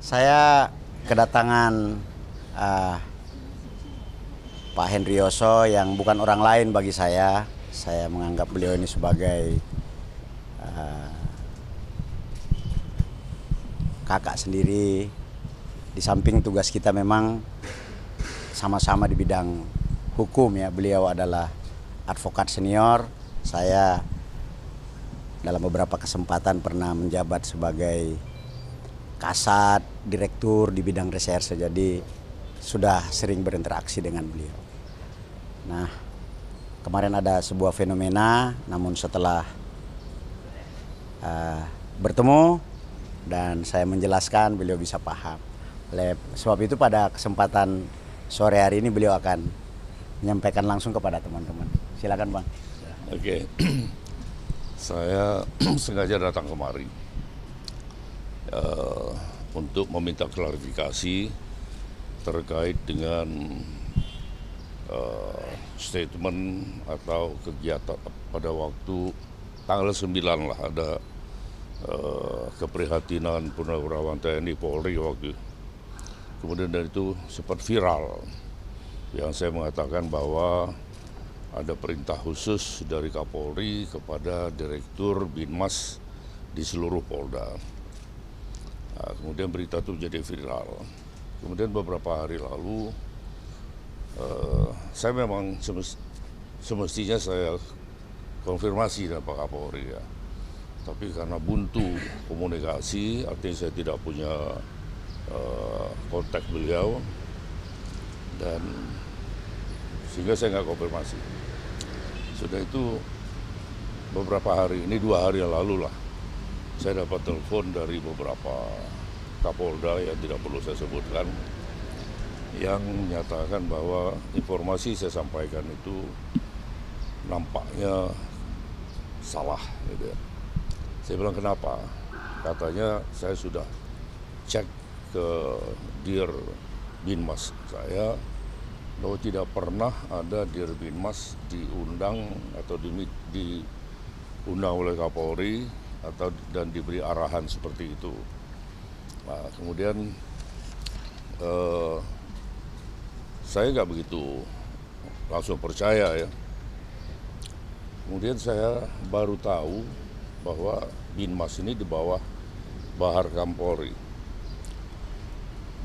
Saya kedatangan uh, Pak Hendrioso yang bukan orang lain bagi saya. Saya menganggap beliau ini sebagai kakak sendiri. Di samping tugas kita memang sama-sama di bidang hukum ya. Beliau adalah advokat senior. Saya dalam beberapa kesempatan pernah menjabat sebagai kasat, direktur di bidang reserse, jadi sudah sering berinteraksi dengan beliau. Nah, kemarin ada sebuah fenomena, namun setelah bertemu dan saya menjelaskan, beliau bisa paham. Oleh sebab itu pada kesempatan sore hari ini beliau akan menyampaikan langsung kepada teman-teman. Silakan Bang. Oke, saya sengaja datang kemari untuk meminta klarifikasi terkait dengan statement atau kegiatan pada waktu tanggal 9 lah ada keprihatinan Purnawirawan TNI Polri waktu. Kemudian dari itu sempat viral yang saya mengatakan bahwa ada perintah khusus dari Kapolri kepada Direktur Binmas di seluruh Polda. Nah, kemudian berita itu jadi viral. Kemudian beberapa hari lalu, saya memang semestinya saya konfirmasi dengan Pak Kapolri ya. Tapi karena buntu komunikasi, artinya saya tidak punya kontak beliau, dan sehingga saya nggak konfirmasi. Sudah itu beberapa hari ini, 2 hari yang lalu lah, saya dapat telepon dari beberapa Kapolda yang tidak perlu saya sebutkan, yang menyatakan bahwa informasi saya sampaikan itu nampaknya salah gitu ya. Saya bilang kenapa? Katanya saya sudah cek ke Dir Binmas saya bahwa tidak pernah ada Dir Binmas diundang atau diundang oleh Kapolri dan diberi arahan seperti itu. Nah, kemudian saya nggak begitu langsung percaya ya. Kemudian saya baru tahu bahwa Binmas ini di bawah Bahar Kampolri.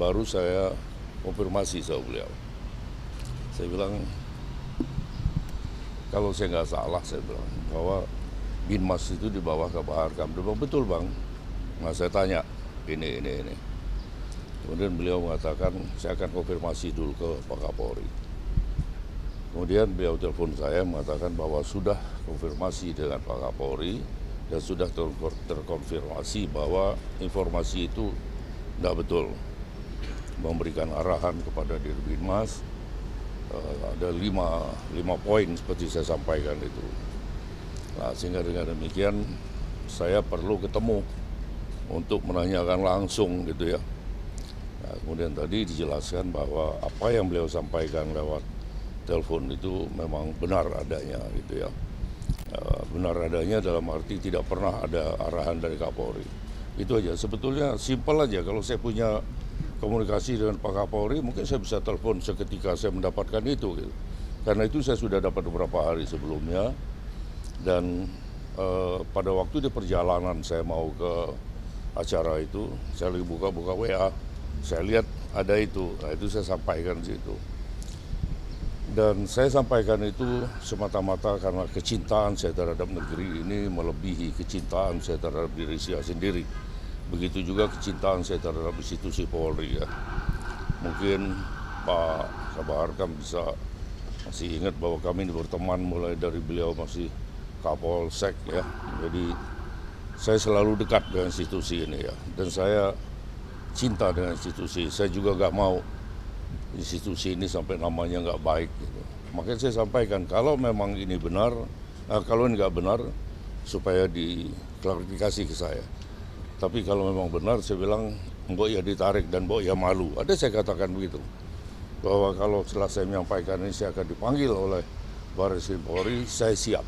Baru saya konfirmasi sama beliau. Saya bilang, kalau saya nggak salah, saya bilang bahwa Binmas itu di bawah ke Bahar Kam. Dia bilang, betul Bang. Nah, saya tanya, ini. Kemudian beliau mengatakan, saya akan konfirmasi dulu ke Pak Kapolri. Kemudian beliau telepon saya mengatakan bahwa sudah konfirmasi dengan Pak Kapolri dan sudah terkonfirmasi bahwa informasi itu tidak betul. Memberikan arahan kepada Dir Binmas, ada 5 poin seperti saya sampaikan itu. Nah, sehingga dengan demikian saya perlu ketemu untuk menanyakan langsung gitu ya. Nah, kemudian tadi dijelaskan bahwa apa yang beliau sampaikan lewat telepon itu memang benar adanya gitu ya. Benar adanya dalam arti tidak pernah ada arahan dari Kapolri. Itu aja, sebetulnya simpel aja. Kalau saya punya komunikasi dengan Pak Kapolri, mungkin saya bisa telepon seketika saya mendapatkan itu gitu. Karena itu saya sudah dapat beberapa hari sebelumnya, dan pada waktu di perjalanan saya mau ke acara itu, saya lagi buka-buka WA, saya lihat ada itu. Nah, itu saya sampaikan di situ. Dan saya sampaikan itu semata-mata karena kecintaan saya terhadap negeri ini melebihi kecintaan saya terhadap diri saya sendiri. Begitu juga kecintaan saya terhadap institusi Polri ya. Mungkin Pak Bahar Kam bisa masih ingat bahwa kami berteman mulai dari beliau masih Kapolsek ya. Jadi saya selalu dekat dengan institusi ini ya. Dan saya cinta dengan institusi. Saya juga gak mau institusi ini sampai namanya nggak baik gitu. Makanya saya sampaikan kalau memang ini benar, kalau ini nggak benar supaya diklarifikasi ke saya. Tapi kalau memang benar, saya bilang mbok ya ditarik dan mbok ya malu. Ada saya katakan begitu, bahwa kalau setelah saya menyampaikan ini saya akan dipanggil oleh Barreskrim Polri, saya siap.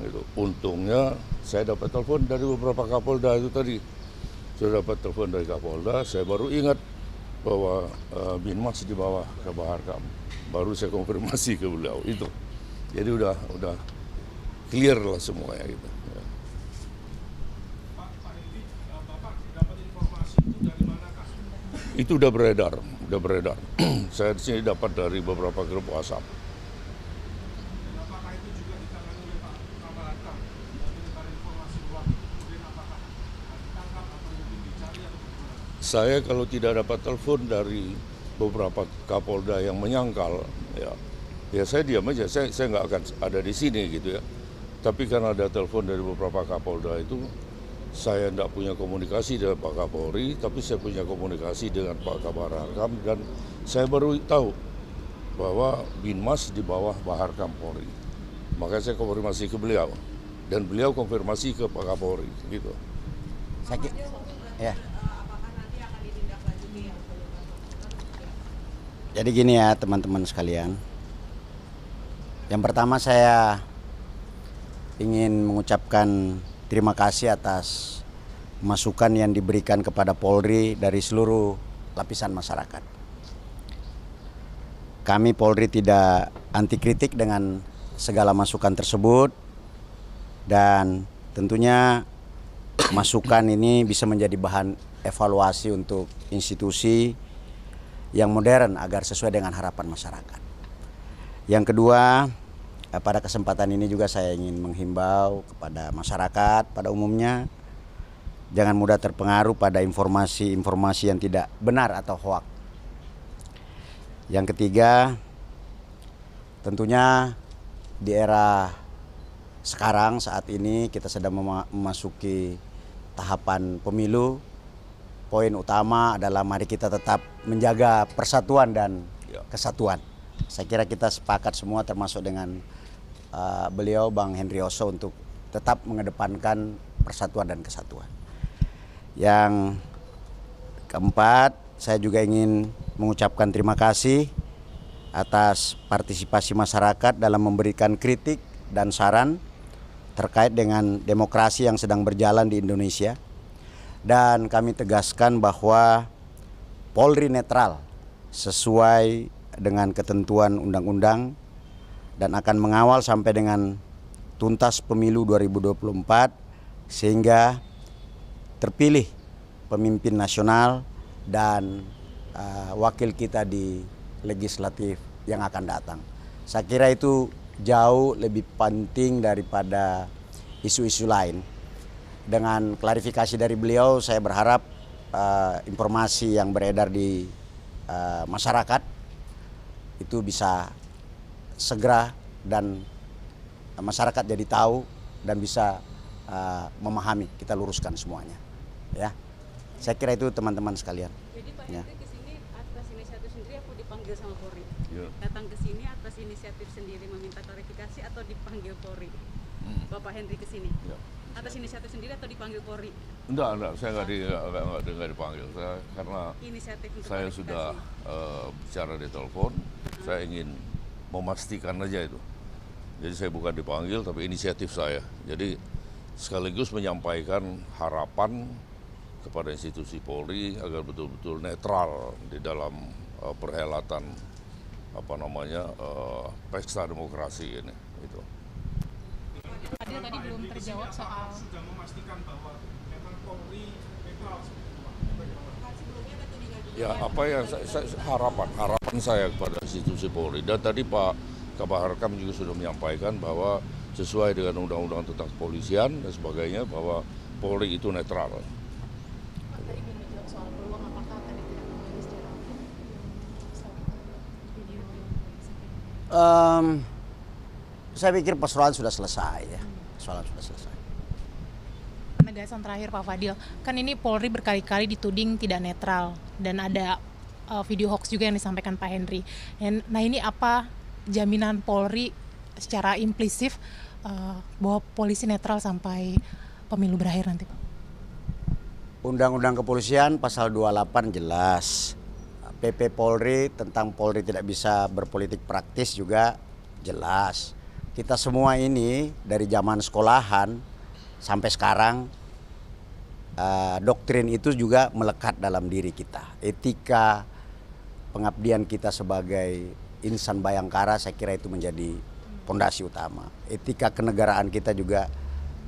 Gitu. Untungnya saya dapat telepon dari beberapa Kapolda itu tadi. sudah dapat telepon dari Kapolda, saya baru ingat bahwa Binmas di bawah Kabar Harkam. Baru saya konfirmasi ke beliau itu. Jadi udah clear lah semuanya gitu. Ya. Pak Hendy, Bapak dapat informasi itu dari manakah? Itu udah beredar. Saya di sini dapat dari beberapa grup WhatsApp. Dan apakah itu juga ditangani oleh Pak Kabar Harkam? Dan menyebar informasi bahwa kemudian apakah ditangkap atau mungkin dicari atau bagaimana? Saya kalau tidak dapat telepon dari beberapa Kapolda yang menyangkal, ya saya diam aja. Saya nggak akan ada di sini gitu ya. Tapi karena ada telepon dari beberapa Kapolda itu, saya tidak punya komunikasi dengan Pak Kapolri, tapi saya punya komunikasi dengan Pak Kabar Harkam, dan saya baru tahu bahwa Binmas di bawah Bahar Harkam Polri. Makanya saya konfirmasi ke beliau, dan beliau konfirmasi ke Pak Kapolri gitu. Ya. Jadi gini ya teman-teman sekalian. Yang pertama saya ingin mengucapkan terima kasih atas masukan yang diberikan kepada Polri dari seluruh lapisan masyarakat. Kami Polri tidak anti kritik dengan segala masukan tersebut, dan tentunya masukan ini bisa menjadi bahan evaluasi untuk institusi yang modern agar sesuai dengan harapan masyarakat. Yang kedua, pada kesempatan ini juga saya ingin menghimbau kepada masyarakat pada umumnya, jangan mudah terpengaruh pada informasi-informasi yang tidak benar atau hoak. Yang ketiga, tentunya di era sekarang saat ini kita sedang memasuki tahapan pemilu. Poin utama adalah mari kita tetap menjaga persatuan dan kesatuan. Saya kira kita sepakat semua termasuk dengan beliau Bang Henry Oso untuk tetap mengedepankan persatuan dan kesatuan. Yang keempat, saya juga ingin mengucapkan terima kasih atas partisipasi masyarakat dalam memberikan kritik dan saran terkait dengan demokrasi yang sedang berjalan di Indonesia. Dan kami tegaskan bahwa Polri netral sesuai dengan ketentuan undang-undang dan akan mengawal sampai dengan tuntas pemilu 2024 sehingga terpilih pemimpin nasional dan wakil kita di legislatif yang akan datang. Saya kira itu jauh lebih penting daripada isu-isu lain. Dengan klarifikasi dari beliau, saya berharap informasi yang beredar di masyarakat itu bisa segera dan masyarakat jadi tahu dan bisa memahami, kita luruskan semuanya. Ya, saya kira itu teman-teman sekalian. Jadi Pak Ya. Henry kesini atas inisiatif sendiri aku dipanggil sama Polri? Ya. Datang ke sini atas inisiatif sendiri meminta klarifikasi atau dipanggil Polri? Bapak Henry kesini? Ya. Atas inisiatif sendiri atau dipanggil Polri? Enggak, saya nggak dipanggil. Saya karena Inisiatif untuk saya klarifikasi. sudah bicara di telepon, saya ingin memastikan aja itu. Jadi saya bukan dipanggil, tapi inisiatif saya. Jadi sekaligus menyampaikan harapan kepada institusi Polri agar betul-betul netral di dalam perhelatan pesta demokrasi ini. Itu. Adil tadi belum terjawab soal Sudah memastikan bahwa memang Polri netral seperti itu, Pak. Bagaimana? Ya, apa yang harapan saya kepada institusi Polri, dan tadi Pak Kabar Harkam juga sudah menyampaikan bahwa sesuai dengan undang-undang tentang kepolisian dan sebagainya bahwa Polri itu netral. tadi belum menjawab soal peluang apakah tadi tidak mengambil secara video yang disampaikan. Saya pikir persoalan sudah selesai ya. Persoalan sudah selesai. Penegasan terakhir Pak Fadil, kan ini Polri berkali-kali dituding tidak netral dan ada video hoax juga yang disampaikan Pak Henry. Nah ini apa jaminan Polri secara implisit bahwa polisi netral sampai pemilu berakhir nanti Pak? Undang-undang Kepolisian pasal 28 jelas. PP Polri tentang Polri tidak bisa berpolitik praktis juga jelas. Kita semua ini dari zaman sekolahan sampai sekarang doktrin itu juga melekat dalam diri kita. Etika pengabdian kita sebagai insan Bayangkara saya kira itu menjadi pondasi utama. Etika kenegaraan kita juga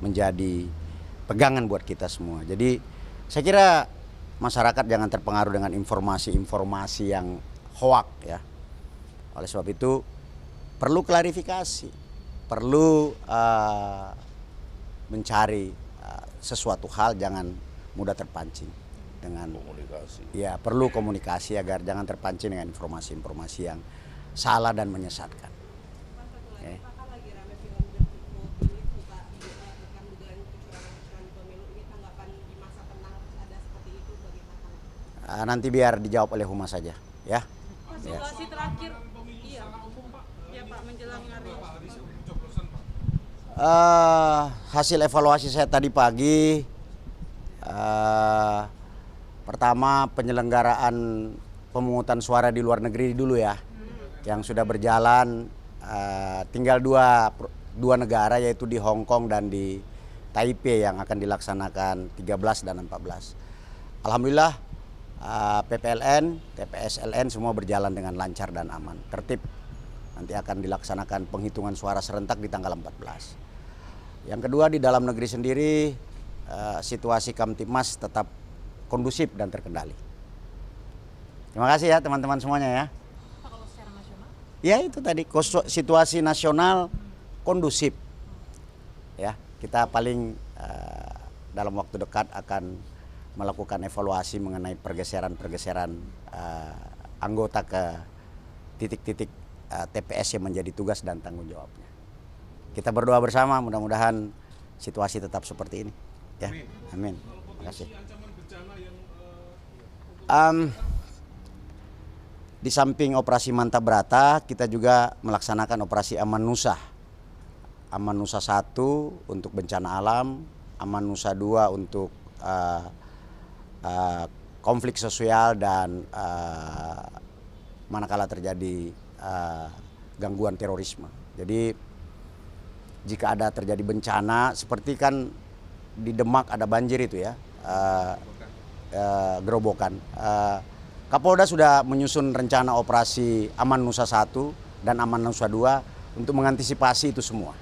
menjadi pegangan buat kita semua. Jadi saya kira masyarakat jangan terpengaruh dengan informasi-informasi yang hoak ya. Oleh sebab itu perlu klarifikasi, perlu mencari sesuatu hal, jangan mudah terpancing dengan Komunikasi. ya, perlu komunikasi agar jangan terpancing dengan informasi-informasi yang salah dan menyesatkan. Oke. Apakah lagi rame film The People ini tentang dugaan kecurangan pemilu ini, tanggapan di masa tenang ada seperti itu bagaimana? Nanti biar dijawab oleh Humas saja ya. Situasi terakhir, iya, ya Pak, menjelang hari Hasil evaluasi saya tadi pagi, pertama penyelenggaraan pemungutan suara di luar negeri dulu ya, yang sudah berjalan, tinggal dua negara yaitu di Hong Kong dan di Taipei yang akan dilaksanakan 13 dan 14. Alhamdulillah PPLN, TPSLN semua berjalan dengan lancar dan aman, tertib. Nanti akan dilaksanakan penghitungan suara serentak di tanggal 14. Yang kedua, di dalam negeri sendiri situasi Kamtibmas tetap kondusif dan terkendali. Terima kasih ya teman-teman semuanya ya. Kalau secara nasional? Ya itu tadi, situasi nasional kondusif. Ya, kita paling dalam waktu dekat akan melakukan evaluasi mengenai pergeseran-pergeseran anggota ke titik-titik TPS yang menjadi tugas dan tanggung jawabnya. Kita berdoa bersama, mudah-mudahan situasi tetap seperti ini. Ya, amin. Terima kasih. Ancaman bencana yang Di samping operasi Mantap Brata, kita juga melaksanakan operasi Aman Nusa. Aman Nusa 1 untuk bencana alam, Aman Nusa 2 untuk konflik sosial dan manakala terjadi gangguan terorisme. Jadi jika ada terjadi bencana, seperti kan di Demak ada banjir itu ya, gerobokan. Kapolda sudah menyusun rencana operasi Aman Nusa 1 dan Aman Nusa 2 untuk mengantisipasi itu semua.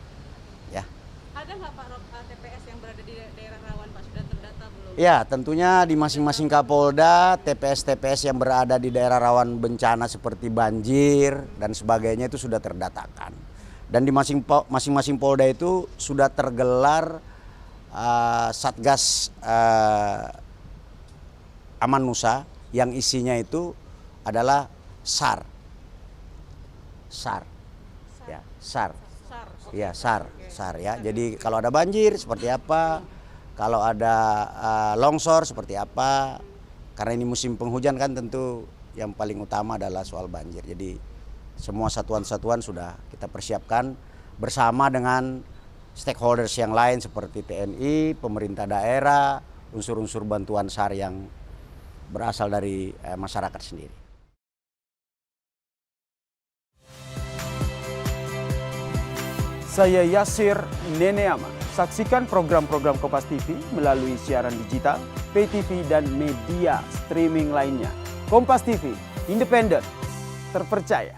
Ya. ada nggak Pak TPS yang berada di daerah rawan Pak, sudah terdata belum? Ya, tentunya di masing-masing Kapolda, TPS-TPS yang berada di daerah rawan bencana seperti banjir dan sebagainya itu sudah terdatakan. Dan di masing-masing Polda itu sudah tergelar Satgas Aman Nusa yang isinya itu adalah SAR. Ya, SAR. Ya, SAR ya. Jadi kalau ada banjir seperti apa, kalau ada longsor seperti apa. Karena ini musim penghujan kan tentu yang paling utama adalah soal banjir. Jadi semua satuan-satuan sudah kita persiapkan bersama dengan stakeholders yang lain seperti TNI, pemerintah daerah, unsur-unsur bantuan SAR yang berasal dari masyarakat sendiri. Saya Yasir Neneama. Saksikan program-program Kompas TV melalui siaran digital, pay TV dan media streaming lainnya. Kompas TV, independen, terpercaya.